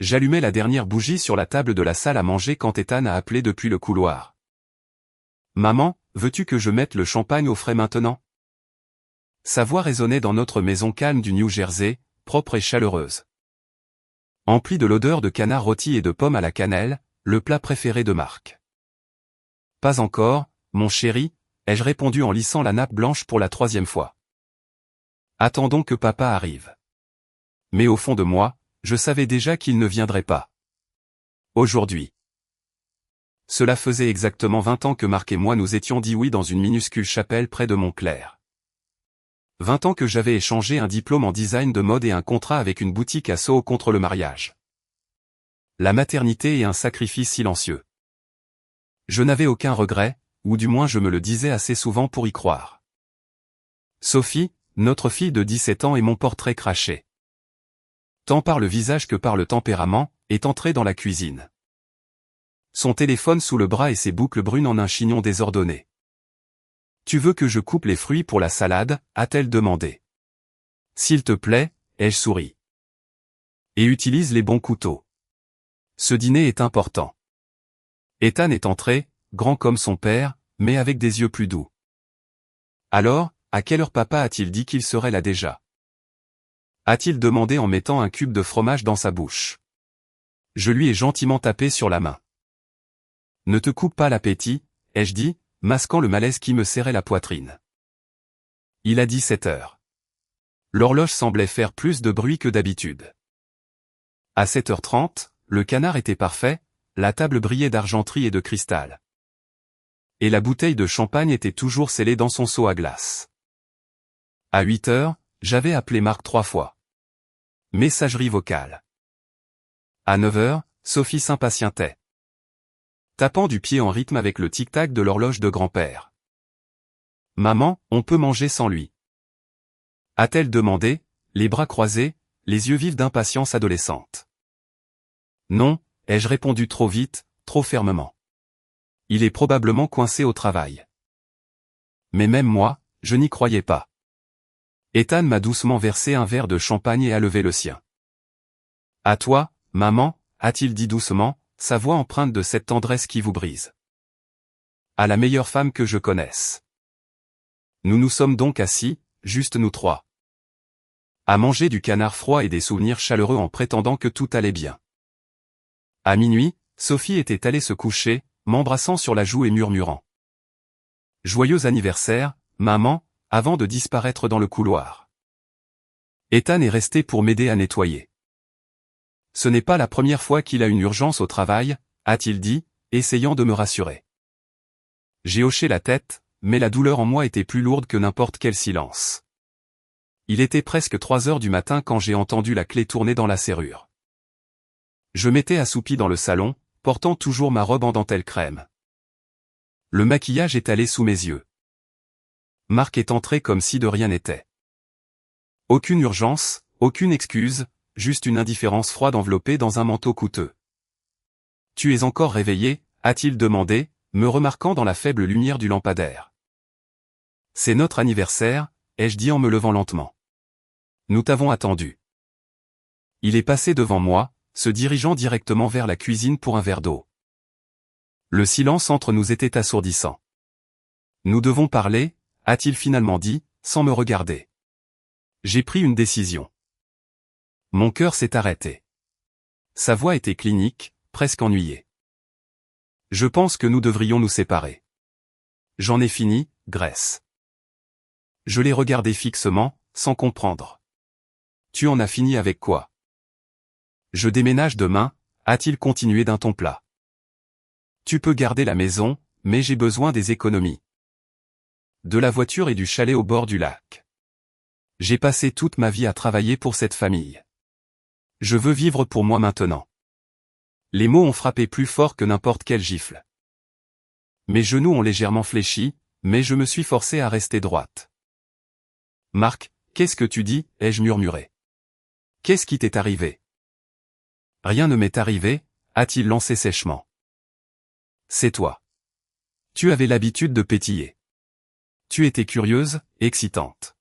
J'allumais la dernière bougie sur la table de la salle à manger quand Ethan a appelé depuis le couloir. « Maman, veux-tu que je mette le champagne au frais maintenant ?» Sa voix résonnait dans notre maison calme du New Jersey, propre et chaleureuse. Emplie de l'odeur de canard rôti et de pommes à la cannelle, le plat préféré de Marc. « Pas encore, mon chéri, ai-je répondu en lissant la nappe blanche pour la 3e fois. Attendons que papa arrive. Mais au fond de moi, je savais déjà qu'il ne viendrait pas. Aujourd'hui. Cela faisait exactement 20 ans que Marc et moi nous étions dit oui dans une minuscule chapelle près de Montclair. 20 ans que j'avais échangé un diplôme en design de mode et un contrat avec une boutique à Soho contre le mariage. La maternité est un sacrifice silencieux. Je n'avais aucun regret, ou du moins je me le disais assez souvent pour y croire. Sophie, notre fille de 17 ans et mon portrait craché. Tant par le visage que par le tempérament, est entrée dans la cuisine. Son téléphone sous le bras et ses boucles brunes en un chignon désordonné. « Tu veux que je coupe les fruits pour la salade ?» a-t-elle demandé. « S'il te plaît » ai-je souri. « Et utilise les bons couteaux. Ce dîner est important. » Ethan est entré, grand comme son père, mais avec des yeux plus doux. « Alors, à quelle heure papa a-t-il dit qu'il serait là déjà ?» a-t-il demandé en mettant un cube de fromage dans sa bouche. Je lui ai gentiment tapé sur la main. « Ne te coupe pas l'appétit, ai-je dit, masquant le malaise qui me serrait la poitrine. Il a dit 7 heures. L'horloge semblait faire plus de bruit que d'habitude. À 7h30, le canard était parfait, la table brillait d'argenterie et de cristal. Et la bouteille de champagne était toujours scellée dans son seau à glace. À 8 heures, j'avais appelé Marc 3 fois. Messagerie vocale. À 9 heures, Sophie s'impatientait. Tapant du pied en rythme avec le tic-tac de l'horloge de grand-père. « Maman, on peut manger sans lui ?» a-t-elle demandé, les bras croisés, les yeux vifs d'impatience adolescente. « Non » ai-je répondu trop vite, trop fermement. Il est probablement coincé au travail. Mais même moi, je n'y croyais pas. Ethan m'a doucement versé un verre de champagne et a levé le sien. « À toi, maman » a-t-il dit doucement, sa voix empreinte de cette tendresse qui vous brise. « À la meilleure femme que je connaisse. » Nous nous sommes donc assis, juste nous trois. À manger du canard froid et des souvenirs chaleureux en prétendant que tout allait bien. À minuit, Sophie était allée se coucher, m'embrassant sur la joue et murmurant. « Joyeux anniversaire, maman » avant de disparaître dans le couloir. Ethan est resté pour m'aider à nettoyer. « Ce n'est pas la première fois qu'il a une urgence au travail » a-t-il dit, essayant de me rassurer. J'ai hoché la tête, mais la douleur en moi était plus lourde que n'importe quel silence. Il était presque 3 heures du matin quand j'ai entendu la clé tourner dans la serrure. Je m'étais assoupi dans le salon, portant toujours ma robe en dentelle crème. Le maquillage étalé sous mes yeux. Marc est entré comme si de rien n'était. Aucune urgence, aucune excuse, juste une indifférence froide enveloppée dans un manteau coûteux. « Tu es encore réveillé ?» a-t-il demandé, me remarquant dans la faible lumière du lampadaire. « C'est notre anniversaire » ai-je dit en me levant lentement. « Nous t'avons attendu. » Il est passé devant moi, se dirigeant directement vers la cuisine pour un verre d'eau. Le silence entre nous était assourdissant. « Nous devons parler » a-t-il finalement dit, sans me regarder. J'ai pris une décision. Mon cœur s'est arrêté. Sa voix était clinique, presque ennuyée. Je pense que nous devrions nous séparer. J'en ai fini, Grace. Je l'ai regardé fixement, sans comprendre. Tu en as fini avec quoi? Je déménage demain, a-t-il continué d'un ton plat. Tu peux garder la maison, mais j'ai besoin des économies. De la voiture et du chalet au bord du lac. J'ai passé toute ma vie à travailler pour cette famille. Je veux vivre pour moi maintenant. Les mots ont frappé plus fort que n'importe quelle gifle. Mes genoux ont légèrement fléchi, mais je me suis forcé à rester droite. Marc, qu'est-ce que tu dis? Ai-je murmuré. Qu'est-ce qui t'est arrivé? Rien ne m'est arrivé, a-t-il lancé sèchement. C'est toi. Tu avais l'habitude de pétiller. Tu étais curieuse, excitante.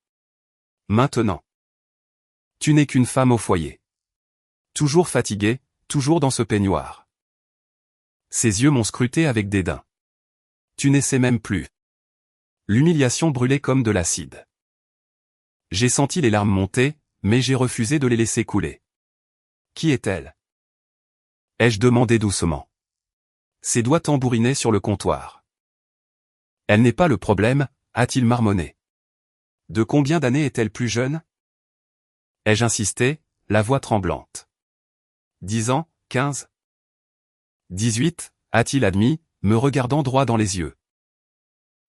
Maintenant. Tu n'es qu'une femme au foyer. Toujours fatiguée, toujours dans ce peignoir. Ses yeux m'ont scruté avec dédain. Tu n'essaies même plus. L'humiliation brûlait comme de l'acide. J'ai senti les larmes monter, mais j'ai refusé de les laisser couler. Qui est-elle? Ai-je demandé doucement. Ses doigts tambourinaient sur le comptoir. Elle n'est pas le problème, a-t-il marmonné. De combien d'années est-elle plus jeune? Ai-je insisté, la voix tremblante. 10 ans, 15? 18, a-t-il admis, me regardant droit dans les yeux.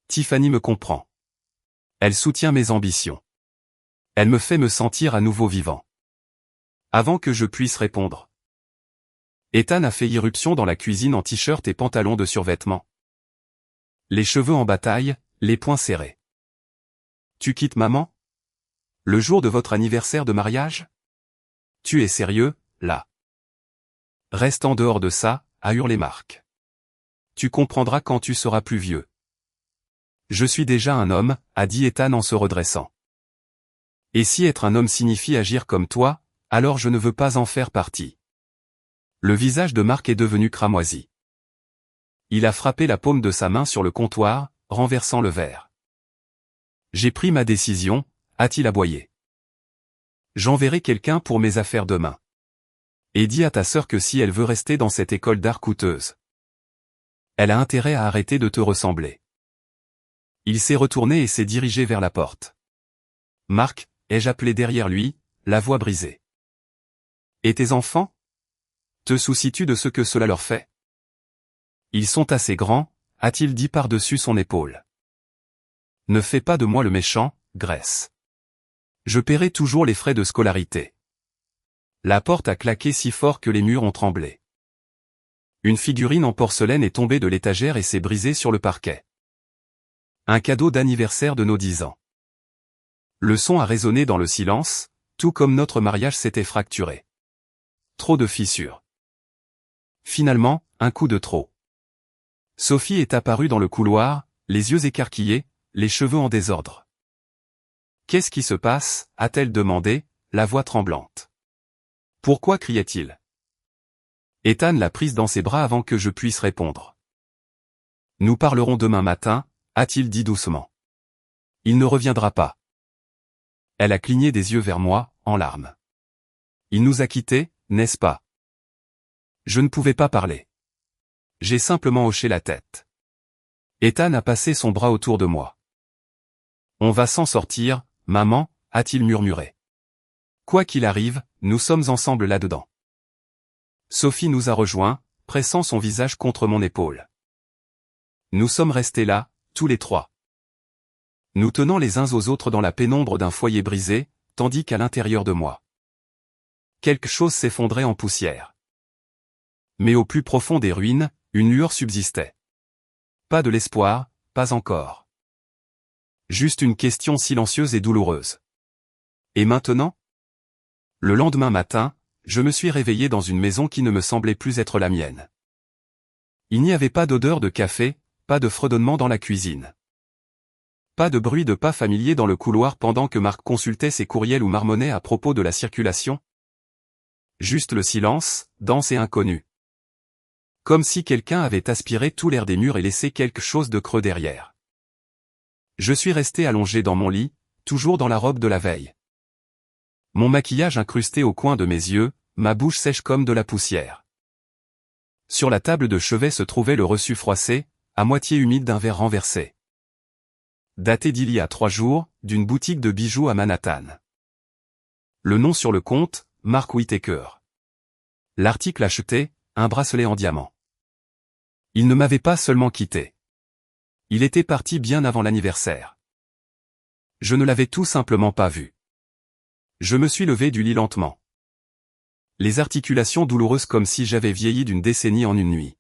Tiffany me comprend. Elle soutient mes ambitions. Elle me fait me sentir à nouveau vivant. Avant que je puisse répondre. Ethan a fait irruption dans la cuisine en t-shirt et pantalon de survêtement. Les cheveux en bataille, les poings serrés. Tu quittes maman? Le jour de votre anniversaire de mariage? Tu es sérieux, là? Reste en dehors de ça, a hurlé Marc. Tu comprendras quand tu seras plus vieux. Je suis déjà un homme, a dit Ethan en se redressant. Et si être un homme signifie agir comme toi, alors je ne veux pas en faire partie. Le visage de Marc est devenu cramoisi. Il a frappé la paume de sa main sur le comptoir, renversant le verre. J'ai pris ma décision, a-t-il aboyé. J'enverrai quelqu'un pour mes affaires demain. Et dis à ta sœur que si elle veut rester dans cette école d'art coûteuse, elle a intérêt à arrêter de te ressembler. Il s'est retourné et s'est dirigé vers la porte. Marc, ai-je appelé derrière lui, la voix brisée. Et tes enfants? Te soucies-tu de ce que cela leur fait? Ils sont assez grands, a-t-il dit par-dessus son épaule. Ne fais pas de moi le méchant, Grace. Je paierai toujours les frais de scolarité. La porte a claqué si fort que les murs ont tremblé. Une figurine en porcelaine est tombée de l'étagère et s'est brisée sur le parquet. Un cadeau d'anniversaire de nos 10 ans. Le son a résonné dans le silence, tout comme notre mariage s'était fracturé. Trop de fissures. Finalement, un coup de trop. Sophie est apparue dans le couloir, les yeux écarquillés, les cheveux en désordre. Qu'est-ce qui se passe? A-t-elle demandé, la voix tremblante. Pourquoi criait-il? Ethan l'a prise dans ses bras avant que je puisse répondre. Nous parlerons demain matin, a-t-il dit doucement. Il ne reviendra pas. Elle a cligné des yeux vers moi, en larmes. Il nous a quittés, n'est-ce pas? Je ne pouvais pas parler. J'ai simplement hoché la tête. Ethan a passé son bras autour de moi. On va s'en sortir, maman, a-t-il murmuré. Quoi qu'il arrive, nous sommes ensemble là-dedans. Sophie nous a rejoints, pressant son visage contre mon épaule. Nous sommes restés là, tous les trois. Nous tenant les uns aux autres dans la pénombre d'un foyer brisé, tandis qu'à l'intérieur de moi, quelque chose s'effondrait en poussière. Mais au plus profond des ruines, une lueur subsistait. Pas de l'espoir, pas encore. Juste une question silencieuse et douloureuse. Et maintenant? Le lendemain matin, je me suis réveillé dans une maison qui ne me semblait plus être la mienne. Il n'y avait pas d'odeur de café, pas de fredonnement dans la cuisine. Pas de bruit de pas familiers dans le couloir pendant que Marc consultait ses courriels ou marmonnait à propos de la circulation. Juste le silence, dense et inconnu. Comme si quelqu'un avait aspiré tout l'air des murs et laissé quelque chose de creux derrière. Je suis resté allongé dans mon lit, toujours dans la robe de la veille. Mon maquillage incrusté au coin de mes yeux, ma bouche sèche comme de la poussière. Sur la table de chevet se trouvait le reçu froissé, à moitié humide d'un verre renversé. Daté d'il y a 3 jours, d'une boutique de bijoux à Manhattan. Le nom sur le compte, Mark Whittaker. L'article acheté, un bracelet en diamant. Il ne m'avait pas seulement quitté. Il était parti bien avant l'anniversaire. Je ne l'avais tout simplement pas vu. Je me suis levé du lit lentement. Les articulations douloureuses comme si j'avais vieilli d'une décennie en une nuit.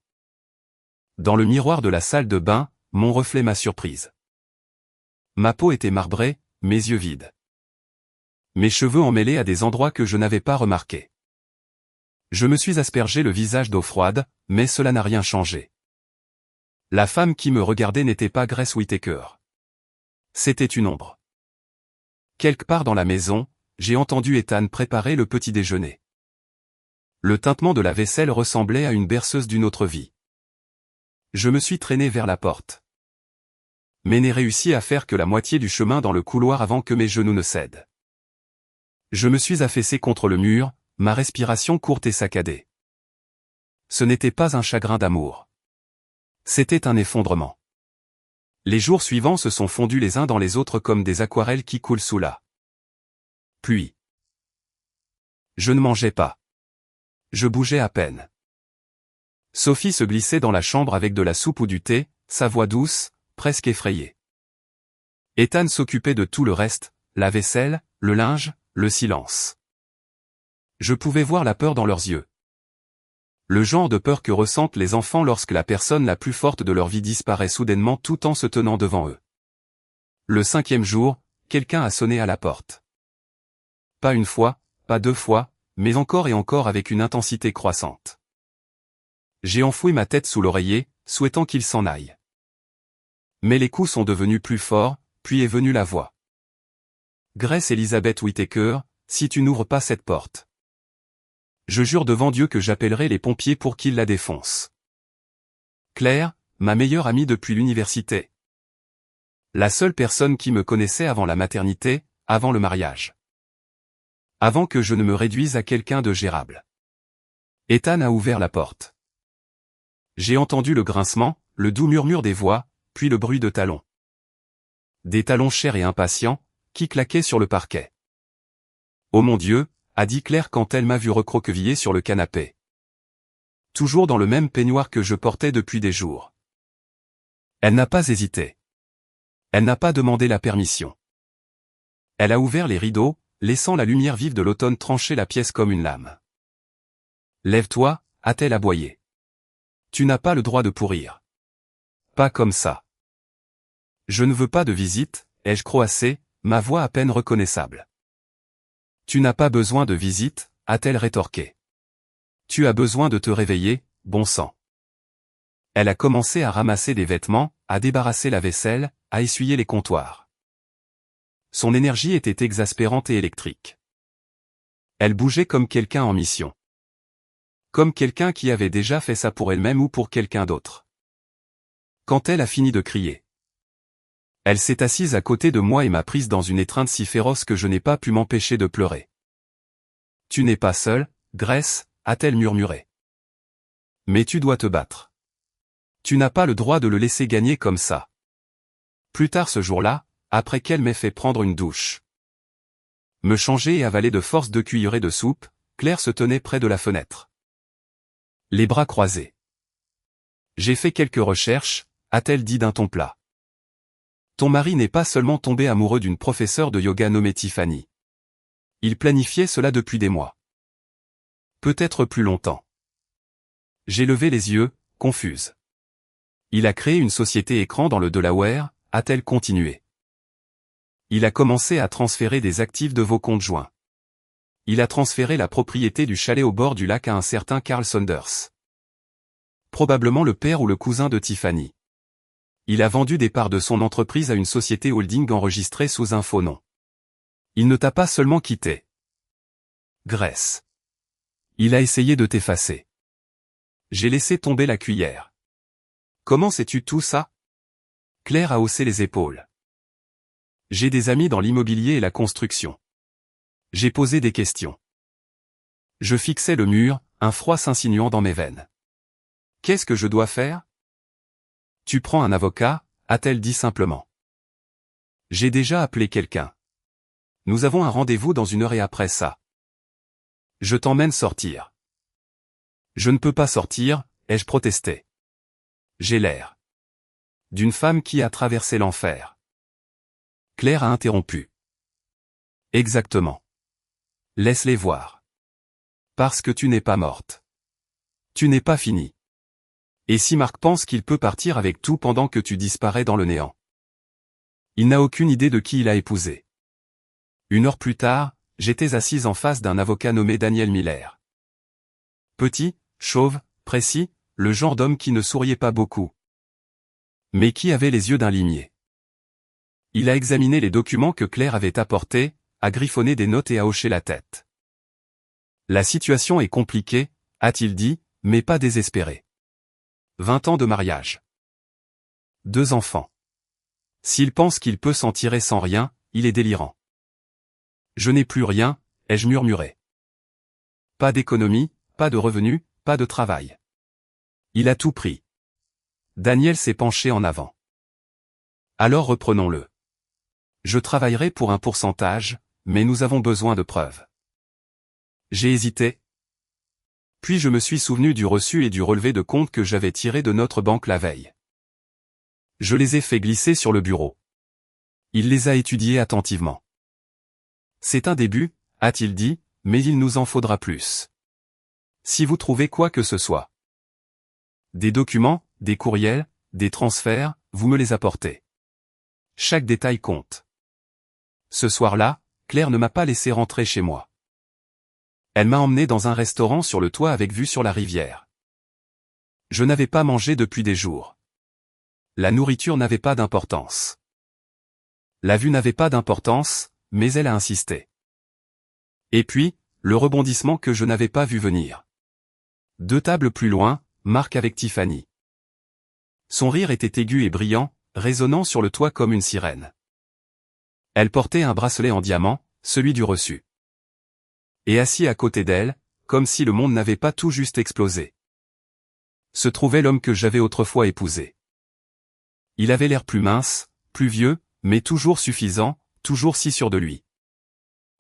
Dans le miroir de la salle de bain, mon reflet m'a surprise. Ma peau était marbrée, mes yeux vides. Mes cheveux emmêlés à des endroits que je n'avais pas remarqués. Je me suis aspergé le visage d'eau froide, mais cela n'a rien changé. La femme qui me regardait n'était pas Grace Whittaker. C'était une ombre. Quelque part dans la maison, j'ai entendu Ethan préparer le petit déjeuner. Le tintement de la vaisselle ressemblait à une berceuse d'une autre vie. Je me suis traîné vers la porte. Mais n'ai réussi à faire que la moitié du chemin dans le couloir avant que mes genoux ne cèdent. Je me suis affaissé contre le mur, ma respiration courte et saccadée. Ce n'était pas un chagrin d'amour. C'était un effondrement. Les jours suivants se sont fondus les uns dans les autres comme des aquarelles qui coulent sous la pluie. Je ne mangeais pas. Je bougeais à peine. Sophie se glissait dans la chambre avec de la soupe ou du thé, sa voix douce, presque effrayée. Ethan s'occupait de tout le reste, la vaisselle, le linge, le silence. Je pouvais voir la peur dans leurs yeux. Le genre de peur que ressentent les enfants lorsque la personne la plus forte de leur vie disparaît soudainement tout en se tenant devant eux. Le 5e jour, quelqu'un a sonné à la porte. Pas une fois, pas 2 fois, mais encore et encore avec une intensité croissante. J'ai enfoui ma tête sous l'oreiller, souhaitant qu'il s'en aille. Mais les coups sont devenus plus forts, puis est venue la voix. Grace Elizabeth Whittaker, si tu n'ouvres pas cette porte. Je jure devant Dieu que j'appellerai les pompiers pour qu'ils la défoncent. Claire, ma meilleure amie depuis l'université. La seule personne qui me connaissait avant la maternité, avant le mariage. Avant que je ne me réduise à quelqu'un de gérable. Ethan a ouvert la porte. J'ai entendu le grincement, le doux murmure des voix, puis le bruit de talons. Des talons chers et impatients, qui claquaient sur le parquet. Oh mon Dieu, a dit Claire quand elle m'a vu recroquevillé sur le canapé. Toujours dans le même peignoir que je portais depuis des jours. Elle n'a pas hésité. Elle n'a pas demandé la permission. Elle a ouvert les rideaux, laissant la lumière vive de l'automne trancher la pièce comme une lame. Lève-toi, a-t-elle aboyé. Tu n'as pas le droit de pourrir. Pas comme ça. Je ne veux pas de visite, ai-je croassé, ma voix à peine reconnaissable. Tu n'as pas besoin de visite, a-t-elle rétorqué. Tu as besoin de te réveiller, bon sang. Elle a commencé à ramasser des vêtements, à débarrasser la vaisselle, à essuyer les comptoirs. Son énergie était exaspérante et électrique. Elle bougeait comme quelqu'un en mission. Comme quelqu'un qui avait déjà fait ça pour elle-même ou pour quelqu'un d'autre. Quand elle a fini de crier, elle s'est assise à côté de moi et m'a prise dans une étreinte si féroce que je n'ai pas pu m'empêcher de pleurer. Tu n'es pas seule, Grace, a-t-elle murmuré. Mais tu dois te battre. Tu n'as pas le droit de le laisser gagner comme ça. Plus tard ce jour-là, après qu'elle m'ait fait prendre une douche, me changer et avaler de force 2 cuillerées de soupe, Claire se tenait près de la fenêtre. Les bras croisés. J'ai fait quelques recherches, a-t-elle dit d'un ton plat. Ton mari n'est pas seulement tombé amoureux d'une professeure de yoga nommée Tiffany. Il planifiait cela depuis des mois. Peut-être plus longtemps. J'ai levé les yeux, confuse. Il a créé une société écran dans le Delaware, a-t-elle continué. Il a commencé à transférer des actifs de vos comptes joints. Il a transféré la propriété du chalet au bord du lac à un certain Carl Saunders. Probablement le père ou le cousin de Tiffany. Il a vendu des parts de son entreprise à une société holding enregistrée sous un faux nom. Il ne t'a pas seulement quitté. Grace. Il a essayé de t'effacer. J'ai laissé tomber la cuillère. Comment sais-tu tout ça? Claire a haussé les épaules. J'ai des amis dans l'immobilier et la construction. J'ai posé des questions. Je fixais le mur, un froid s'insinuant dans mes veines. Qu'est-ce que je dois faire? Tu prends un avocat, a-t-elle dit simplement. J'ai déjà appelé quelqu'un. Nous avons un rendez-vous dans 1 heure et après ça. Je t'emmène sortir. Je ne peux pas sortir, ai-je protesté. J'ai l'air d'une femme qui a traversé l'enfer. Claire a interrompu. Exactement. Laisse-les voir. Parce que tu n'es pas morte. Tu n'es pas finie. Et si Marc pense qu'il peut partir avec tout pendant que tu disparais dans le néant? Il n'a aucune idée de qui il a épousé. 1 heure plus tard, j'étais assise en face d'un avocat nommé Daniel Miller. Petit, chauve, précis, le genre d'homme qui ne souriait pas beaucoup. Mais qui avait les yeux d'un limier. Il a examiné les documents que Claire avait apportés, a griffonné des notes et a hoché la tête. La situation est compliquée, a-t-il dit, mais pas désespéré. 20 ans de mariage. 2 enfants. S'il pense qu'il peut s'en tirer sans rien, il est délirant. Je n'ai plus rien, ai-je murmuré. Pas d'économie, pas de revenus, pas de travail. Il a tout pris. Daniel s'est penché en avant. Alors reprenons-le. Je travaillerai pour un pourcentage, mais nous avons besoin de preuves. J'ai hésité. Puis je me suis souvenu du reçu et du relevé de compte que j'avais tiré de notre banque la veille. Je les ai fait glisser sur le bureau. Il les a étudiés attentivement. C'est un début, a-t-il dit, mais il nous en faudra plus. Si vous trouvez quoi que ce soit. Des documents, des courriels, des transferts, vous me les apportez. Chaque détail compte. Ce soir-là, Claire ne m'a pas laissé rentrer chez moi. Elle m'a emmené dans un restaurant sur le toit avec vue sur la rivière. Je n'avais pas mangé depuis des jours. La nourriture n'avait pas d'importance. La vue n'avait pas d'importance, mais elle a insisté. Et puis, le rebondissement que je n'avais pas vu venir. 2 tables plus loin, Marc avec Tiffany. Son rire était aigu et brillant, résonnant sur le toit comme une sirène. Elle portait un bracelet en diamant, celui du reçu. Et assis à côté d'elle, comme si le monde n'avait pas tout juste explosé, se trouvait l'homme que j'avais autrefois épousé. Il avait l'air plus mince, plus vieux, mais toujours suffisant, toujours si sûr de lui.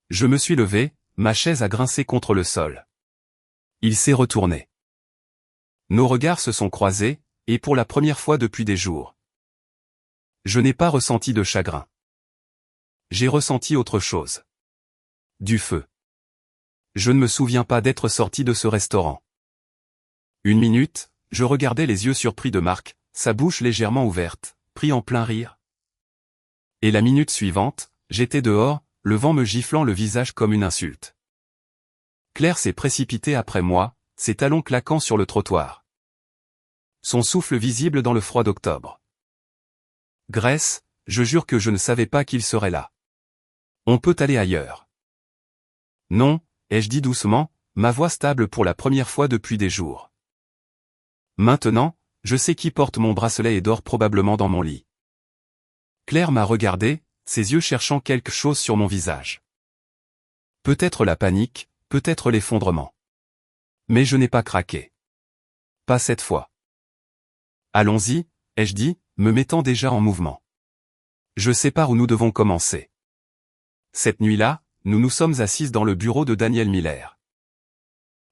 Je me suis levé, ma chaise a grincé contre le sol. Il s'est retourné. Nos regards se sont croisés, et pour la première fois depuis des jours. Je n'ai pas ressenti de chagrin. J'ai ressenti autre chose. Du feu. Je ne me souviens pas d'être sorti de ce restaurant. 1 minute, je regardais les yeux surpris de Marc, sa bouche légèrement ouverte, pris en plein rire. Et la minute suivante, j'étais dehors, le vent me giflant le visage comme une insulte. Claire s'est précipitée après moi, ses talons claquant sur le trottoir. Son souffle visible dans le froid d'octobre. Grace, je jure que je ne savais pas qu'il serait là. On peut aller ailleurs. Non, ai-je dit doucement, ma voix stable pour la première fois depuis des jours. Maintenant, je sais qui porte mon bracelet et dort probablement dans mon lit. Claire m'a regardé, ses yeux cherchant quelque chose sur mon visage. Peut-être la panique, peut-être l'effondrement. Mais je n'ai pas craqué. Pas cette fois. Allons-y, ai-je dit, me mettant déjà en mouvement. Je sais par où nous devons commencer. Cette nuit-là, nous nous sommes assises dans le bureau de Daniel Miller.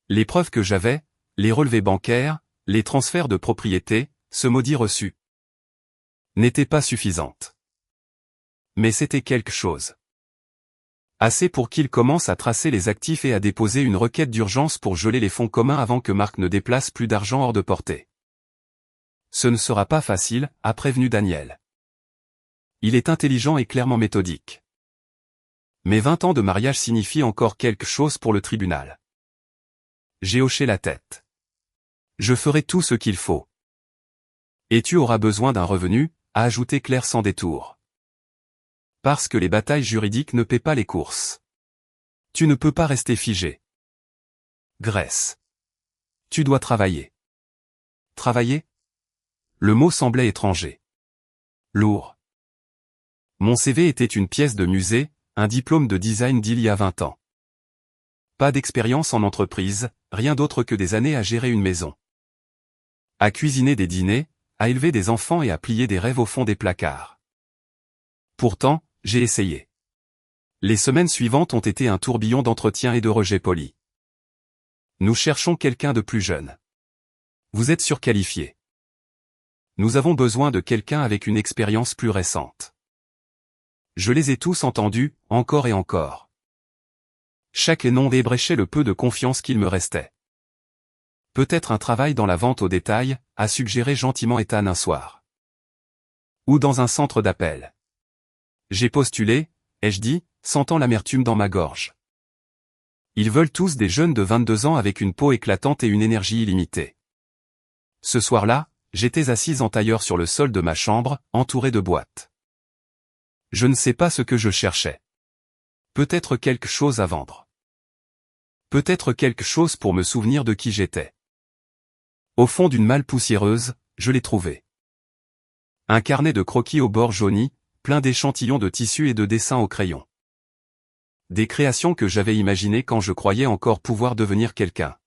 Les preuves que j'avais, les relevés bancaires, les transferts de propriété, ce maudit reçu, n'étaient pas suffisantes. Mais c'était quelque chose. Assez pour qu'il commence à tracer les actifs et à déposer une requête d'urgence pour geler les fonds communs avant que Marc ne déplace plus d'argent hors de portée. Ce ne sera pas facile, a prévenu Daniel. Il est intelligent et clairement méthodique. Mais 20 ans de mariage signifient encore quelque chose pour le tribunal. J'ai hoché la tête. Je ferai tout ce qu'il faut. Et tu auras besoin d'un revenu, a ajouté Claire sans détour. Parce que les batailles juridiques ne paient pas les courses. Tu ne peux pas rester figé. Grace. Tu dois travailler. Travailler? Le mot semblait étranger. Lourd. Mon CV était une pièce de musée, un diplôme de design d'il y a 20 ans. Pas d'expérience en entreprise, rien d'autre que des années à gérer une maison. À cuisiner des dîners, à élever des enfants et à plier des rêves au fond des placards. Pourtant, j'ai essayé. Les semaines suivantes ont été un tourbillon d'entretiens et de rejets polis. Nous cherchons quelqu'un de plus jeune. Vous êtes surqualifié. Nous avons besoin de quelqu'un avec une expérience plus récente. Je les ai tous entendus, encore et encore. Chaque nom ébréchait le peu de confiance qu'il me restait. Peut-être un travail dans la vente au détail, a suggéré gentiment Ethan un soir. Ou dans un centre d'appel. J'ai postulé, ai-je dit, sentant l'amertume dans ma gorge. Ils veulent tous des jeunes de 22 ans avec une peau éclatante et une énergie illimitée. Ce soir-là, j'étais assise en tailleur sur le sol de ma chambre, entourée de boîtes. Je ne sais pas ce que je cherchais. Peut-être quelque chose à vendre. Peut-être quelque chose pour me souvenir de qui j'étais. Au fond d'une malle poussiéreuse, je l'ai trouvé. Un carnet de croquis au bord jauni, plein d'échantillons de tissu et de dessins au crayon. Des créations que j'avais imaginées quand je croyais encore pouvoir devenir quelqu'un.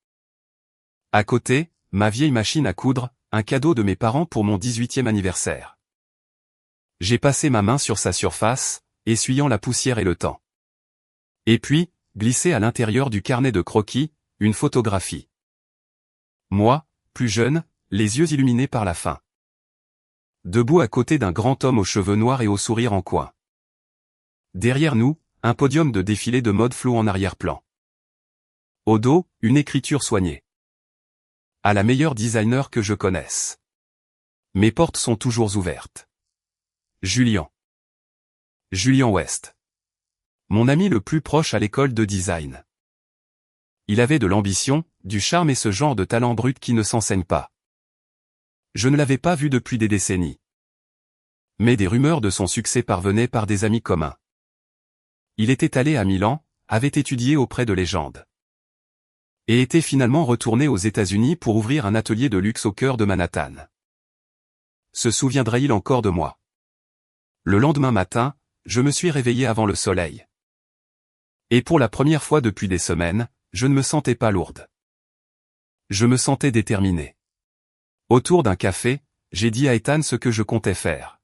À côté, ma vieille machine à coudre, un cadeau de mes parents pour mon 18e anniversaire. J'ai passé ma main sur sa surface, essuyant la poussière et le temps. Et puis, glissé à l'intérieur du carnet de croquis, une photographie. Moi, plus jeune, les yeux illuminés par la faim. Debout à côté d'un grand homme aux cheveux noirs et au sourire en coin. Derrière nous, un podium de défilé de mode flou en arrière-plan. Au dos, une écriture soignée. À la meilleure designer que je connaisse. Mes portes sont toujours ouvertes. Julian. Julian West. Mon ami le plus proche à l'école de design. Il avait de l'ambition, du charme et ce genre de talent brut qui ne s'enseigne pas. Je ne l'avais pas vu depuis des décennies. Mais des rumeurs de son succès parvenaient par des amis communs. Il était allé à Milan, avait étudié auprès de légendes. Et était finalement retourné aux États-Unis pour ouvrir un atelier de luxe au cœur de Manhattan. Se souviendrait-il encore de moi? Le lendemain matin, je me suis réveillé avant le soleil. Et pour la première fois depuis des semaines, je ne me sentais pas lourde. Je me sentais déterminé. Autour d'un café, j'ai dit à Ethan ce que je comptais faire.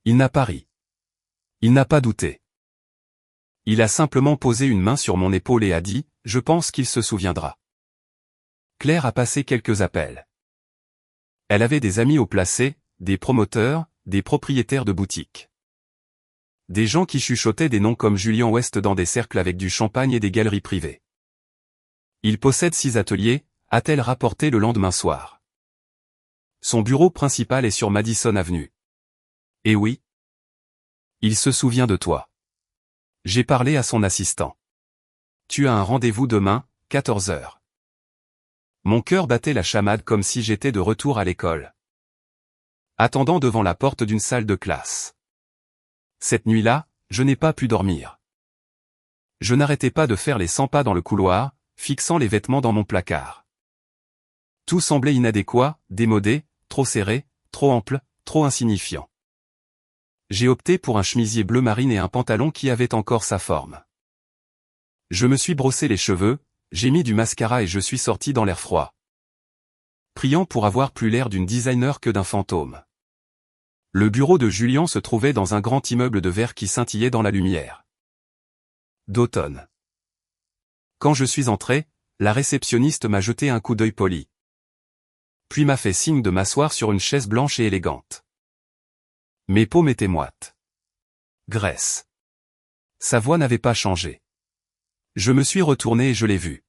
Il n'a pas ri. Il n'a pas douté. Il a simplement posé une main sur mon épaule et a dit, « Je pense qu'il se souviendra. » Claire a passé quelques appels. Elle avait des amis haut placés, des promoteurs, des propriétaires de boutiques. Des gens qui chuchotaient des noms comme Julian West dans des cercles avec du champagne et des galeries privées. Il possède 6 ateliers, a-t-elle rapporté le lendemain soir. Son bureau principal est sur Madison Avenue. Eh oui. Il se souvient de toi. J'ai parlé à son assistant. Tu as un rendez-vous demain, 14 heures. Mon cœur battait la chamade comme si j'étais de retour à l'école. Attendant devant la porte d'une salle de classe. Cette nuit-là, je n'ai pas pu dormir. Je n'arrêtais pas de faire les 100 pas dans le couloir, fixant les vêtements dans mon placard. Tout semblait inadéquat, démodé, trop serré, trop ample, trop insignifiant. J'ai opté pour un chemisier bleu marine et un pantalon qui avait encore sa forme. Je me suis brossé les cheveux, j'ai mis du mascara et je suis sorti dans l'air froid. Priant pour avoir plus l'air d'une designer que d'un fantôme. Le bureau de Julian se trouvait dans un grand immeuble de verre qui scintillait dans la lumière d'automne. Quand je suis entré, la réceptionniste m'a jeté un coup d'œil poli. Puis m'a fait signe de m'asseoir sur une chaise blanche et élégante. Mes paumes étaient moites. Graisse. Sa voix n'avait pas changé. Je me suis retourné et je l'ai vu.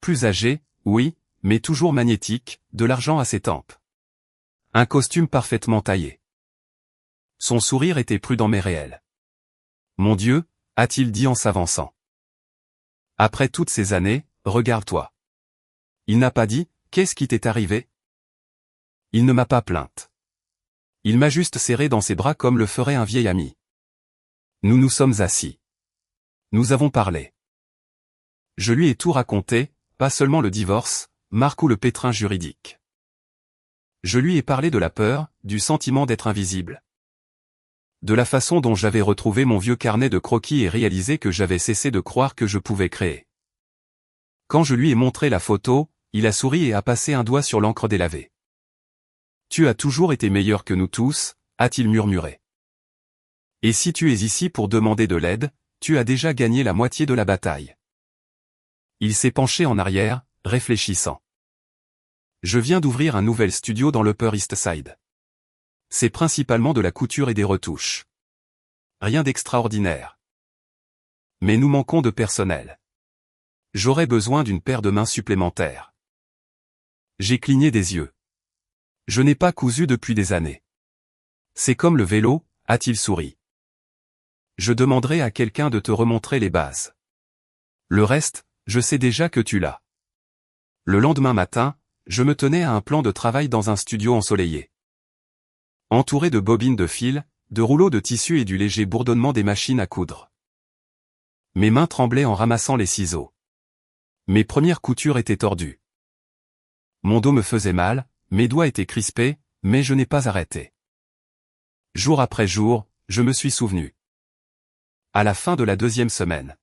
Plus âgé, oui, mais toujours magnétique, de l'argent à ses tempes. Un costume parfaitement taillé. Son sourire était prudent mais réel. Mon Dieu, a-t-il dit en s'avançant. Après toutes ces années, regarde-toi. Il n'a pas dit, qu'est-ce qui t'est arrivé? Il ne m'a pas plainte. Il m'a juste serré dans ses bras comme le ferait un vieil ami. Nous nous sommes assis. Nous avons parlé. Je lui ai tout raconté, pas seulement le divorce, Marc ou le pétrin juridique. Je lui ai parlé de la peur, du sentiment d'être invisible. De la façon dont j'avais retrouvé mon vieux carnet de croquis et réalisé que j'avais cessé de croire que je pouvais créer. Quand je lui ai montré la photo, il a souri et a passé un doigt sur l'encre délavée. Tu as toujours été meilleur que nous tous, a-t-il murmuré. Et si tu es ici pour demander de l'aide, tu as déjà gagné la moitié de la bataille. Il s'est penché en arrière, réfléchissant. Je viens d'ouvrir un nouvel studio dans l'Upper East Side. C'est principalement de la couture et des retouches. Rien d'extraordinaire. Mais nous manquons de personnel. J'aurais besoin d'une paire de mains supplémentaires. J'ai cligné des yeux. Je n'ai pas cousu depuis des années. C'est comme le vélo, a-t-il souri. Je demanderai à quelqu'un de te remontrer les bases. Le reste, je sais déjà que tu l'as. Le lendemain matin, je me tenais à un plan de travail dans un studio ensoleillé. Entouré de bobines de fil, de rouleaux de tissu et du léger bourdonnement des machines à coudre. Mes mains tremblaient en ramassant les ciseaux. Mes premières coutures étaient tordues. Mon dos me faisait mal, mes doigts étaient crispés, mais je n'ai pas arrêté. Jour après jour, je me suis souvenu. À la fin de la 2e semaine,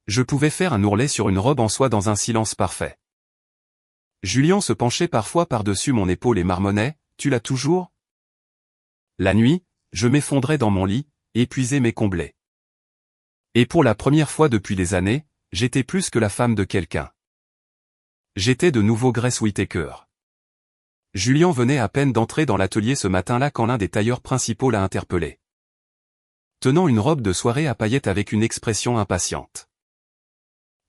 je pouvais faire un ourlet sur une robe en soie dans un silence parfait. Julien se penchait parfois par-dessus mon épaule et marmonnait, « Tu l'as toujours ?» La nuit, je m'effondrais dans mon lit, épuisé mais comblé. Et pour la première fois depuis des années, j'étais plus que la femme de quelqu'un. J'étais de nouveau Grace Whittaker. Julien venait à peine d'entrer dans l'atelier ce matin-là quand l'un des tailleurs principaux l'a interpellé. Tenant une robe de soirée à paillettes avec une expression impatiente.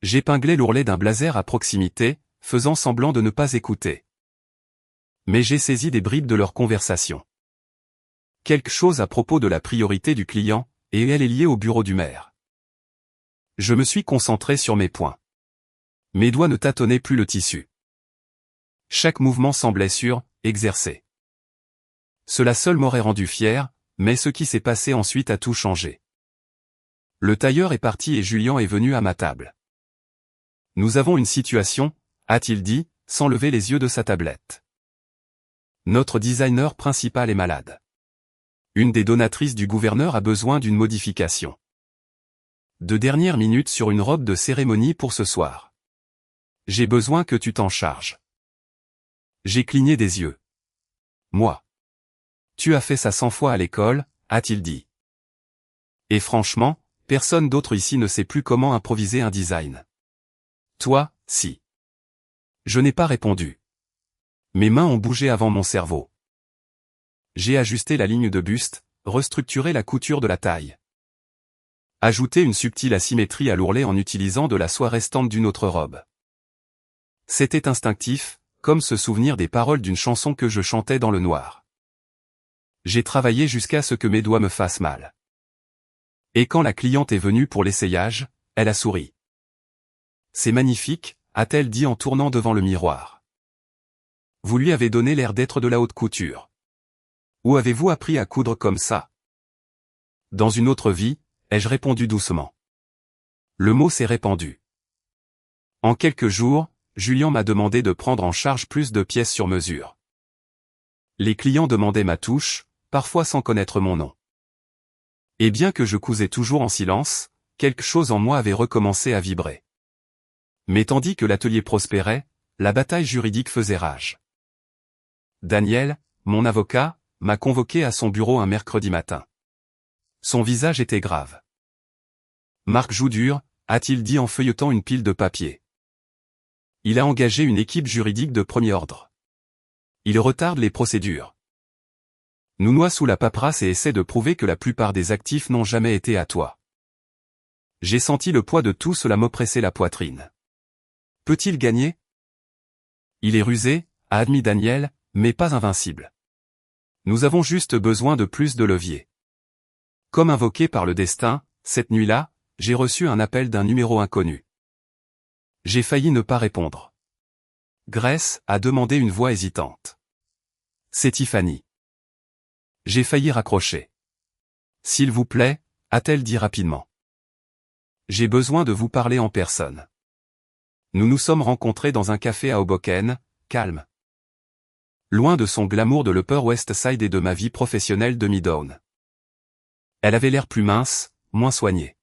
J'épinglais l'ourlet d'un blazer à proximité, faisant semblant de ne pas écouter. Mais j'ai saisi des bribes de leur conversation. Quelque chose à propos de la priorité du client, et elle est liée au bureau du maire. Je me suis concentré sur mes poings. Mes doigts ne tâtonnaient plus le tissu. Chaque mouvement semblait sûr, exercé. Cela seul m'aurait rendu fier, mais ce qui s'est passé ensuite a tout changé. Le tailleur est parti et Julien est venu à ma table. Nous avons une situation, a-t-il dit, sans lever les yeux de sa tablette. Notre designer principal est malade. Une des donatrices du gouverneur a besoin d'une modification. De dernière minute sur une robe de cérémonie pour ce soir. J'ai besoin que tu t'en charges. J'ai cligné des yeux. Moi. Tu as fait ça 100 fois à l'école, a-t-il dit. Et franchement, personne d'autre ici ne sait plus comment improviser un design. Toi, si. Je n'ai pas répondu. Mes mains ont bougé avant mon cerveau. J'ai ajusté la ligne de buste, restructuré la couture de la taille. Ajouté une subtile asymétrie à l'ourlet en utilisant de la soie restante d'une autre robe. C'était instinctif, comme se souvenir des paroles d'une chanson que je chantais dans le noir. J'ai travaillé jusqu'à ce que mes doigts me fassent mal. Et quand la cliente est venue pour l'essayage, elle a souri. C'est magnifique, a-t-elle dit en tournant devant le miroir. Vous lui avez donné l'air d'être de la haute couture. Où avez-vous appris à coudre comme ça? Dans une autre vie, ai-je répondu doucement. Le mot s'est répandu. En quelques jours, Julien m'a demandé de prendre en charge plus de pièces sur mesure. Les clients demandaient ma touche, parfois sans connaître mon nom. Et bien que je cousais toujours en silence, quelque chose en moi avait recommencé à vibrer. Mais tandis que l'atelier prospérait, la bataille juridique faisait rage. Daniel, mon avocat, m'a convoqué à son bureau un mercredi matin. Son visage était grave. Marc joue dur, a-t-il dit en feuilletant une pile de papier. Il a engagé une équipe juridique de premier ordre. Il retarde les procédures. Nous noie sous la paperasse et essaie de prouver que la plupart des actifs n'ont jamais été à toi. J'ai senti le poids de tout cela m'oppresser la poitrine. Peut-il gagner? Il est rusé, a admis Daniel, mais pas invincible. Nous avons juste besoin de plus de levier. Comme invoqué par le destin, cette nuit-là, j'ai reçu un appel d'un numéro inconnu. J'ai failli ne pas répondre. Grace, a demandé une voix hésitante. C'est Tiffany. J'ai failli raccrocher. S'il vous plaît, a-t-elle dit rapidement. J'ai besoin de vous parler en personne. Nous nous sommes rencontrés dans un café à Hoboken, calme. Loin de son glamour de l'Upper West Side et de ma vie professionnelle de Midtown. Elle avait l'air plus mince, moins soignée.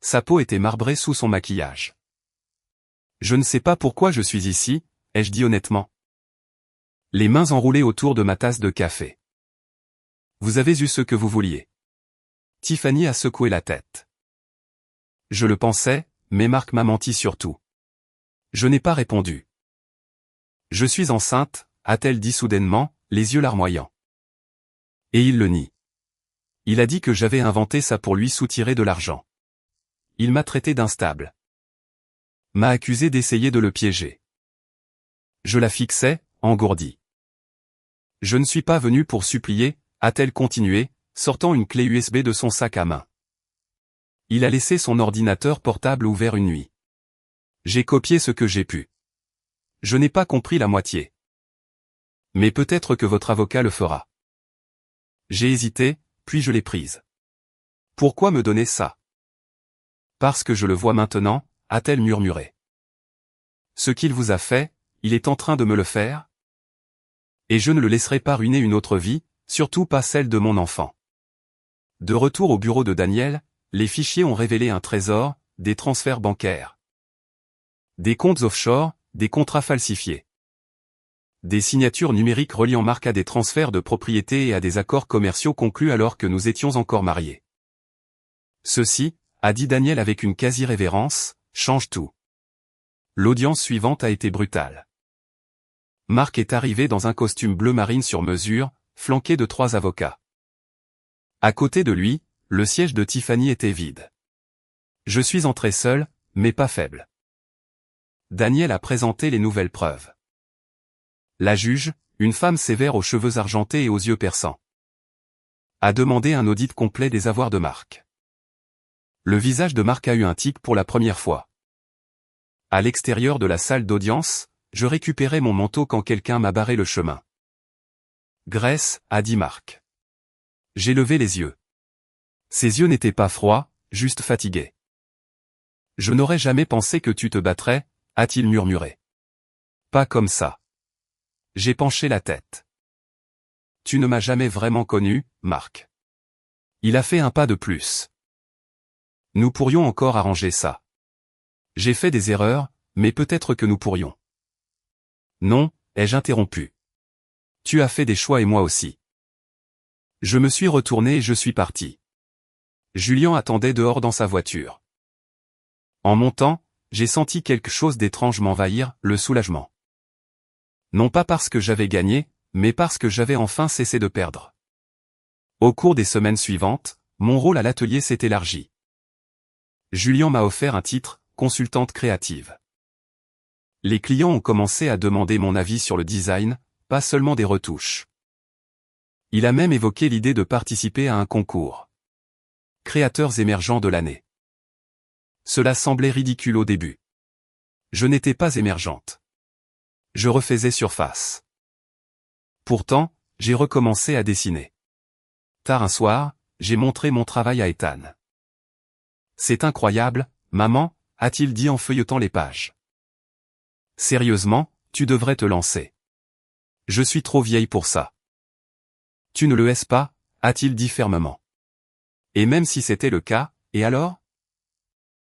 Sa peau était marbrée sous son maquillage. Je ne sais pas pourquoi je suis ici, ai-je dit honnêtement. Les mains enroulées autour de ma tasse de café. Vous avez eu ce que vous vouliez. Tiffany a secoué la tête. Je le pensais, mais Marc m'a menti surtout. Je n'ai pas répondu. Je suis enceinte, a-t-elle dit soudainement, les yeux larmoyants. Et il le nie. Il a dit que j'avais inventé ça pour lui soutirer de l'argent. Il m'a traité d'instable. M'a accusé d'essayer de le piéger. Je la fixais, engourdie. Je ne suis pas venu pour supplier, a-t-elle continué, sortant une clé USB de son sac à main. Il a laissé son ordinateur portable ouvert une nuit. J'ai copié ce que j'ai pu. Je n'ai pas compris la moitié. Mais peut-être que votre avocat le fera. J'ai hésité, puis je l'ai prise. Pourquoi me donner ça? Parce que je le vois maintenant, a-t-elle murmuré. Ce qu'il vous a fait, il est en train de me le faire? Et je ne le laisserai pas ruiner une autre vie, surtout pas celle de mon enfant. De retour au bureau de Daniel, les fichiers ont révélé un trésor, des transferts bancaires. Des comptes offshore, des contrats falsifiés. Des signatures numériques reliant Marc à des transferts de propriété et à des accords commerciaux conclus alors que nous étions encore mariés. Ceci, a dit Daniel avec une quasi-révérence, change tout. L'audience suivante a été brutale. Marc est arrivé dans un costume bleu marine sur mesure, flanqué de 3 avocats. À côté de lui, le siège de Tiffany était vide. Je suis entré seul, mais pas faible. Daniel a présenté les nouvelles preuves. La juge, une femme sévère aux cheveux argentés et aux yeux perçants, a demandé un audit complet des avoirs de Marc. Le visage de Marc a eu un tic pour la première fois. À l'extérieur de la salle d'audience, je récupérais mon manteau quand quelqu'un m'a barré le chemin. Grace, a dit Marc. J'ai levé les yeux. Ses yeux n'étaient pas froids, juste fatigués. Je n'aurais jamais pensé que tu te battrais, a-t-il murmuré. Pas comme ça. J'ai penché la tête. Tu ne m'as jamais vraiment connu, Marc. Il a fait un pas de plus. Nous pourrions encore arranger ça. J'ai fait des erreurs, mais peut-être que nous pourrions. Non, ai-je interrompu. Tu as fait des choix et moi aussi. Je me suis retourné et je suis parti. Julien attendait dehors dans sa voiture. En montant, j'ai senti quelque chose d'étrange m'envahir, le soulagement. Non pas parce que j'avais gagné, mais parce que j'avais enfin cessé de perdre. Au cours des semaines suivantes, mon rôle à l'atelier s'est élargi. Julien m'a offert un titre, consultante créative. Les clients ont commencé à demander mon avis sur le design, pas seulement des retouches. Il a même évoqué l'idée de participer à un concours. Créateurs émergents de l'année. Cela semblait ridicule au début. Je n'étais pas émergente. Je refaisais surface. Pourtant, j'ai recommencé à dessiner. Tard un soir, j'ai montré mon travail à Ethan. C'est incroyable, maman, a-t-il dit en feuilletant les pages. Sérieusement, tu devrais te lancer. Je suis trop vieille pour ça. Tu ne le es pas, a-t-il dit fermement. Et même si c'était le cas, et alors?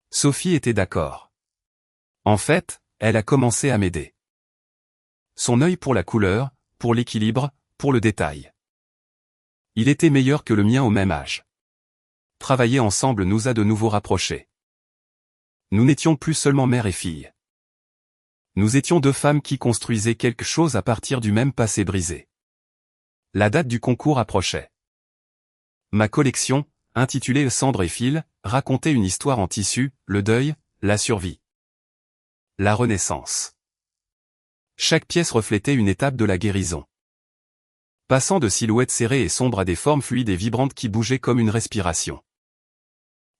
Sophie était d'accord. En fait, elle a commencé à m'aider. Son œil pour la couleur, pour l'équilibre, pour le détail. Il était meilleur que le mien au même âge. Travailler ensemble nous a de nouveau rapprochés. Nous n'étions plus seulement mère et fille. Nous étions 2 femmes qui construisaient quelque chose à partir du même passé brisé. La date du concours approchait. Ma collection, intitulée Cendres et fil, racontait une histoire en tissu, le deuil, la survie. La renaissance. Chaque pièce reflétait une étape de la guérison. Passant de silhouettes serrées et sombres à des formes fluides et vibrantes qui bougeaient comme une respiration.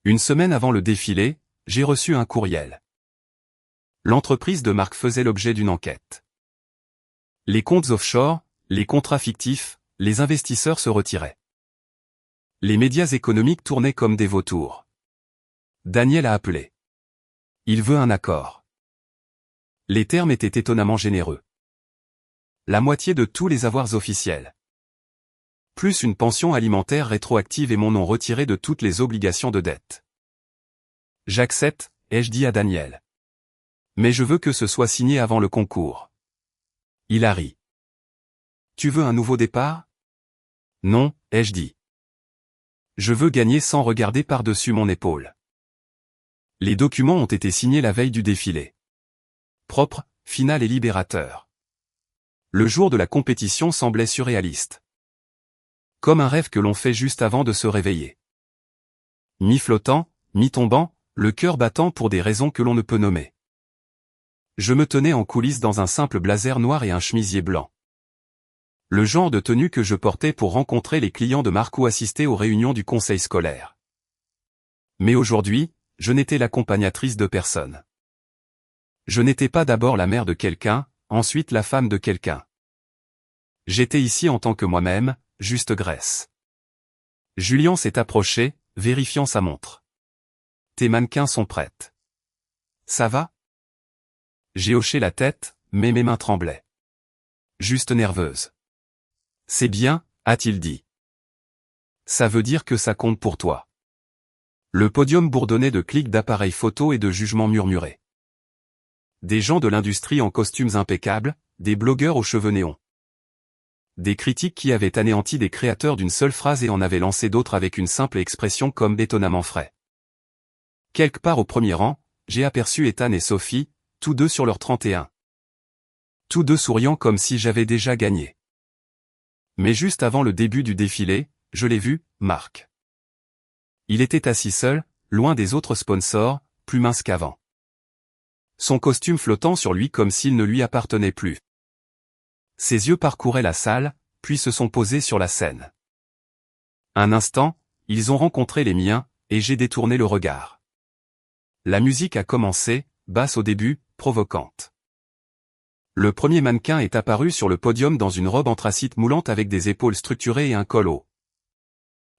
Une semaine avant le défilé, j'ai reçu un courriel. L'entreprise de Marc faisait l'objet d'une enquête. Les comptes offshore, les contrats fictifs, les investisseurs se retiraient. Les médias économiques tournaient comme des vautours. Daniel a appelé. Il veut un accord. Les termes étaient étonnamment généreux. La moitié de tous les avoirs officiels. Plus une pension alimentaire rétroactive et mon nom retiré de toutes les obligations de dette. J'accepte, ai-je dit à Daniel. Mais je veux que ce soit signé avant le concours. Il a ri. Tu veux un nouveau départ? Non, ai-je dit. Je veux gagner sans regarder par-dessus mon épaule. Les documents ont été signés la veille du défilé. Propre, final et libérateur. Le jour de la compétition semblait surréaliste. Comme un rêve que l'on fait juste avant de se réveiller. Mi-flottant, mi-tombant, le cœur battant pour des raisons que l'on ne peut nommer. Je me tenais en coulisses dans un simple blazer noir et un chemisier blanc. Le genre de tenue que je portais pour rencontrer les clients de Marc ou assister aux réunions du conseil scolaire. Mais aujourd'hui, je n'étais l'accompagnatrice de personne. Je n'étais pas d'abord la mère de quelqu'un, ensuite la femme de quelqu'un. J'étais ici en tant que moi-même, juste Grace. Julien s'est approché, vérifiant sa montre. Tes mannequins sont prêtes. Ça va? J'ai hoché la tête, mais mes mains tremblaient. Juste nerveuse. C'est bien, a-t-il dit. Ça veut dire que ça compte pour toi. Le podium bourdonnait de clics d'appareils photo et de jugements murmurés. Des gens de l'industrie en costumes impeccables, des blogueurs aux cheveux néons. Des critiques qui avaient anéanti des créateurs d'une seule phrase et en avaient lancé d'autres avec une simple expression comme étonnamment frais. Quelque part au premier rang, j'ai aperçu Ethan et Sophie, tous deux sur leur 31. Tous deux souriant comme si j'avais déjà gagné. Mais juste avant le début du défilé, je l'ai vu, Marc. Il était assis seul, loin des autres sponsors, plus mince qu'avant. Son costume flottant sur lui comme s'il ne lui appartenait plus. Ses yeux parcouraient la salle, puis se sont posés sur la scène. Un instant, ils ont rencontré les miens, et j'ai détourné le regard. La musique a commencé, basse au début, provocante. Le premier mannequin est apparu sur le podium dans une robe anthracite moulante avec des épaules structurées et un col haut.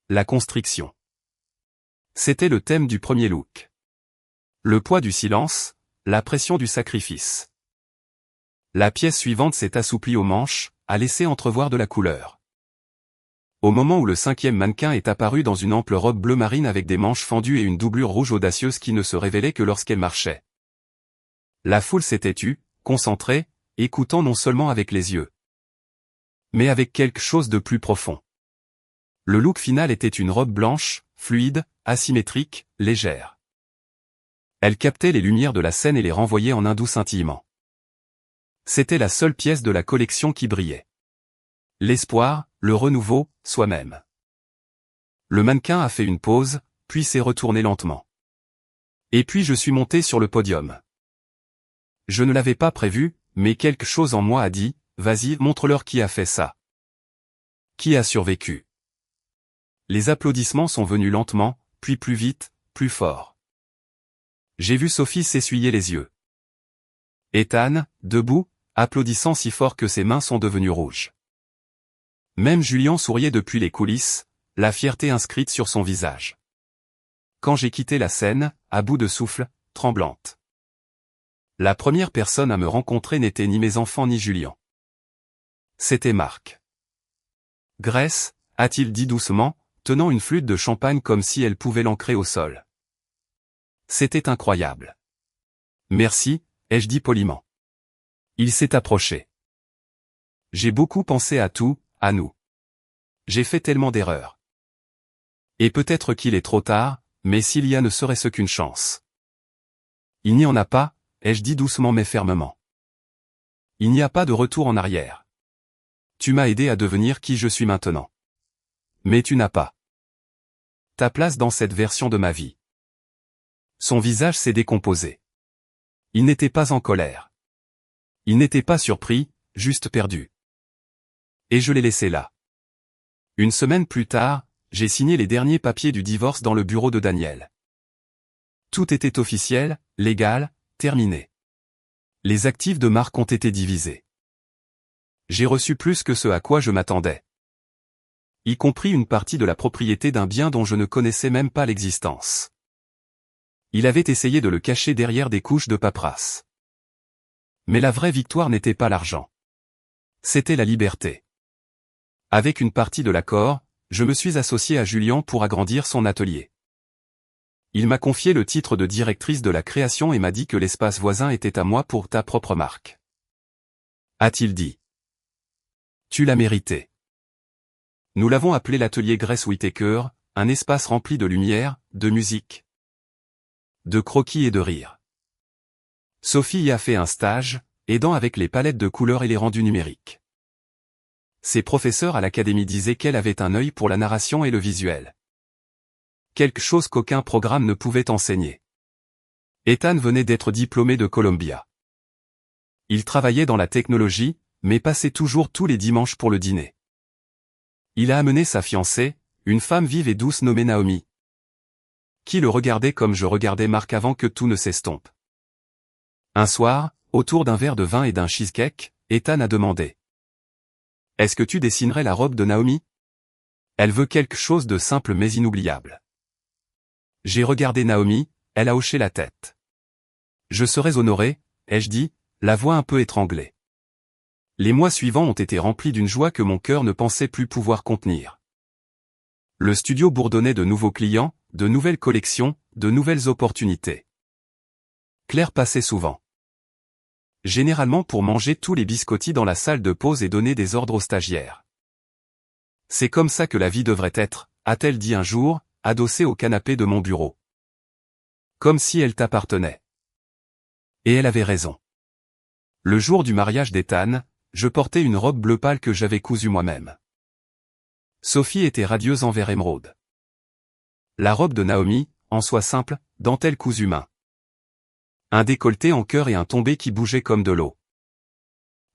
La constriction. C'était le thème du premier look. Le poids du silence, la pression du sacrifice. La pièce suivante s'est assouplie aux manches, a laissé entrevoir de la couleur. Au moment où le cinquième mannequin est apparu dans une ample robe bleu marine avec des manches fendues et une doublure rouge audacieuse qui ne se révélait que lorsqu'elle marchait. La foule s'était tue, concentrée, écoutant non seulement avec les yeux, mais avec quelque chose de plus profond. Le look final était une robe blanche, fluide, asymétrique, légère. Elle captait les lumières de la scène et les renvoyait en un doux scintillement. C'était la seule pièce de la collection qui brillait. L'espoir, le renouveau, soi-même. Le mannequin a fait une pause, puis s'est retourné lentement. Et puis je suis monté sur le podium. Je ne l'avais pas prévu, mais quelque chose en moi a dit, vas-y, montre-leur qui a fait ça. Qui a survécu. Les applaudissements sont venus lentement, puis plus vite, plus fort. J'ai vu Sophie s'essuyer les yeux. Ethan, debout, applaudissant si fort que ses mains sont devenues rouges. Même Julien souriait depuis les coulisses, la fierté inscrite sur son visage. Quand j'ai quitté la scène, à bout de souffle, tremblante. La première personne à me rencontrer n'était ni mes enfants ni Julien. C'était Marc. Grace, a-t-il dit doucement, tenant une flûte de champagne comme si elle pouvait l'ancrer au sol. C'était incroyable. Merci, ai-je dit poliment. Il s'est approché. J'ai beaucoup pensé à tout, à nous. J'ai fait tellement d'erreurs. Et peut-être qu'il est trop tard, mais s'il y a ne serait-ce qu'une chance. Il n'y en a pas, ai-je dit doucement mais fermement. Il n'y a pas de retour en arrière. Tu m'as aidé à devenir qui je suis maintenant. Mais tu n'as pas ta place dans cette version de ma vie. Son visage s'est décomposé. Il n'était pas en colère. Il n'était pas surpris, juste perdu. Et je l'ai laissé là. Une semaine plus tard, j'ai signé les derniers papiers du divorce dans le bureau de Daniel. Tout était officiel, légal, terminé. Les actifs de Marc ont été divisés. J'ai reçu plus que ce à quoi je m'attendais. Y compris une partie de la propriété d'un bien dont je ne connaissais même pas l'existence. Il avait essayé de le cacher derrière des couches de paperasse. Mais la vraie victoire n'était pas l'argent. C'était la liberté. Avec une partie de l'accord, je me suis associé à Julien pour agrandir son atelier. Il m'a confié le titre de directrice de la création et m'a dit que l'espace voisin était à moi pour ta propre marque. A-t-il dit. Tu l'as mérité. Nous l'avons appelé l'atelier Grace Whittaker, un espace rempli de lumière, de musique, de croquis et de rire. Sophie y a fait un stage, aidant avec les palettes de couleurs et les rendus numériques. Ses professeurs à l'académie disaient qu'elle avait un œil pour la narration et le visuel. Quelque chose qu'aucun programme ne pouvait enseigner. Ethan venait d'être diplômé de Columbia. Il travaillait dans la technologie, mais passait toujours tous les dimanches pour le dîner. Il a amené sa fiancée, une femme vive et douce nommée Naomi, qui le regardait comme je regardais Marc avant que tout ne s'estompe. Un soir, autour d'un verre de vin et d'un cheesecake, Ethan a demandé. « Est-ce que tu dessinerais la robe de Naomi ? Elle veut quelque chose de simple mais inoubliable. » J'ai regardé Naomi, elle a hoché la tête. « Je serais honoré, ai-je dit, la voix un peu étranglée. Les mois suivants ont été remplis d'une joie que mon cœur ne pensait plus pouvoir contenir. Le studio bourdonnait de nouveaux clients, de nouvelles collections, de nouvelles opportunités. Claire passait souvent. Généralement pour manger tous les biscottis dans la salle de pause et donner des ordres aux stagiaires. C'est comme ça que la vie devrait être, a-t-elle dit un jour, adossée au canapé de mon bureau. Comme si elle t'appartenait. Et elle avait raison. Le jour du mariage d'Ethan, je portais une robe bleu pâle que j'avais cousue moi-même. Sophie était radieuse envers Émeraude. La robe de Naomi, en soie simple, dentelle cousue main. Un décolleté en cœur et un tombé qui bougeait comme de l'eau.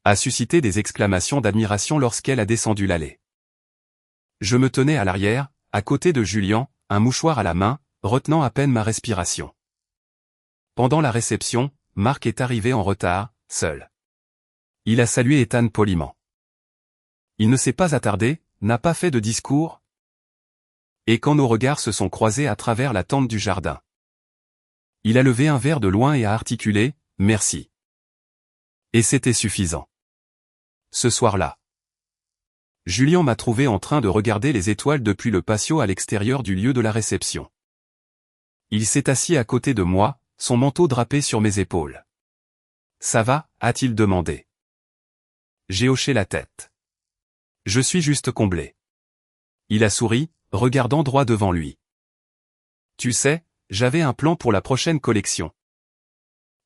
A suscité des exclamations d'admiration lorsqu'elle a descendu l'allée. Je me tenais à l'arrière, à côté de Julien, un mouchoir à la main, retenant à peine ma respiration. Pendant la réception, Marc est arrivé en retard, seul. Il a salué Ethan poliment. Il ne s'est pas attardé, n'a pas fait de discours. Et quand nos regards se sont croisés à travers la tente du jardin. Il a levé un verre de loin et a articulé « Merci ». Et c'était suffisant. Ce soir-là. Julien m'a trouvé en train de regarder les étoiles depuis le patio à l'extérieur du lieu de la réception. Il s'est assis à côté de moi, son manteau drapé sur mes épaules. « Ça va ?» a-t-il demandé. J'ai hoché la tête. Je suis juste comblé. Il a souri, regardant droit devant lui. Tu sais, j'avais un plan pour la prochaine collection.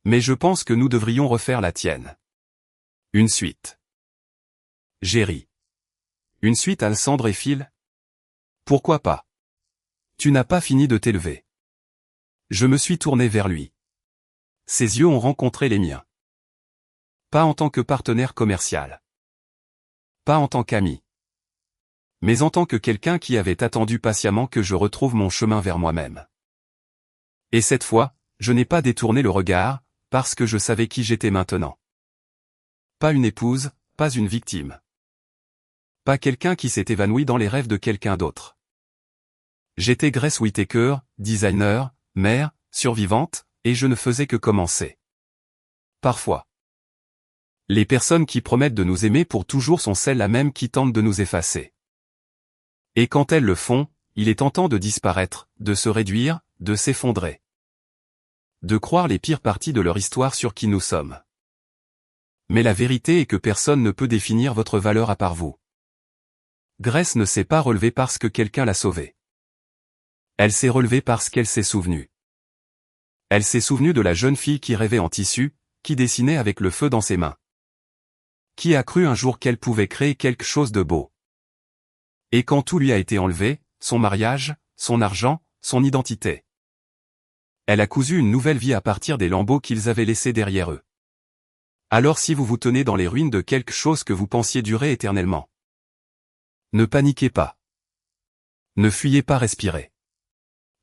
Mais je pense que nous devrions refaire la tienne. Une suite. J'ai ri. Une suite Alessandre et Phil? Pourquoi pas? Tu n'as pas fini de t'élever. Je me suis tourné vers lui. Ses yeux ont rencontré les miens. Pas en tant que partenaire commercial. Pas en tant qu'ami. Mais en tant que quelqu'un qui avait attendu patiemment que je retrouve mon chemin vers moi-même. Et cette fois, je n'ai pas détourné le regard, parce que je savais qui j'étais maintenant. Pas une épouse, pas une victime. Pas quelqu'un qui s'est évanoui dans les rêves de quelqu'un d'autre. J'étais Grace Whittaker, designer, mère, survivante, et je ne faisais que commencer. Parfois. Les personnes qui promettent de nous aimer pour toujours sont celles-là même qui tentent de nous effacer. Et quand elles le font, il est tentant de disparaître, de se réduire, de s'effondrer. De croire les pires parties de leur histoire sur qui nous sommes. Mais la vérité est que personne ne peut définir votre valeur à part vous. Grace ne s'est pas relevée parce que quelqu'un l'a sauvée. Elle s'est relevée parce qu'elle s'est souvenue. Elle s'est souvenue de la jeune fille qui rêvait en tissu, qui dessinait avec le feu dans ses mains. Qui a cru un jour qu'elle pouvait créer quelque chose de beau. Et quand tout lui a été enlevé, son mariage, son argent, son identité. Elle a cousu une nouvelle vie à partir des lambeaux qu'ils avaient laissés derrière eux. Alors si vous vous tenez dans les ruines de quelque chose que vous pensiez durer éternellement. Ne paniquez pas. Ne fuyez pas, respirez.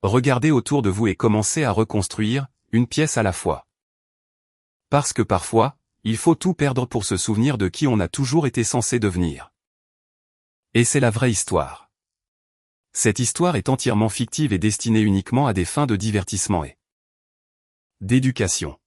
Regardez autour de vous et commencez à reconstruire, une pièce à la fois. Parce que parfois, il faut tout perdre pour se souvenir de qui on a toujours été censé devenir. Et c'est la vraie histoire. Cette histoire est entièrement fictive et destinée uniquement à des fins de divertissement et d'éducation.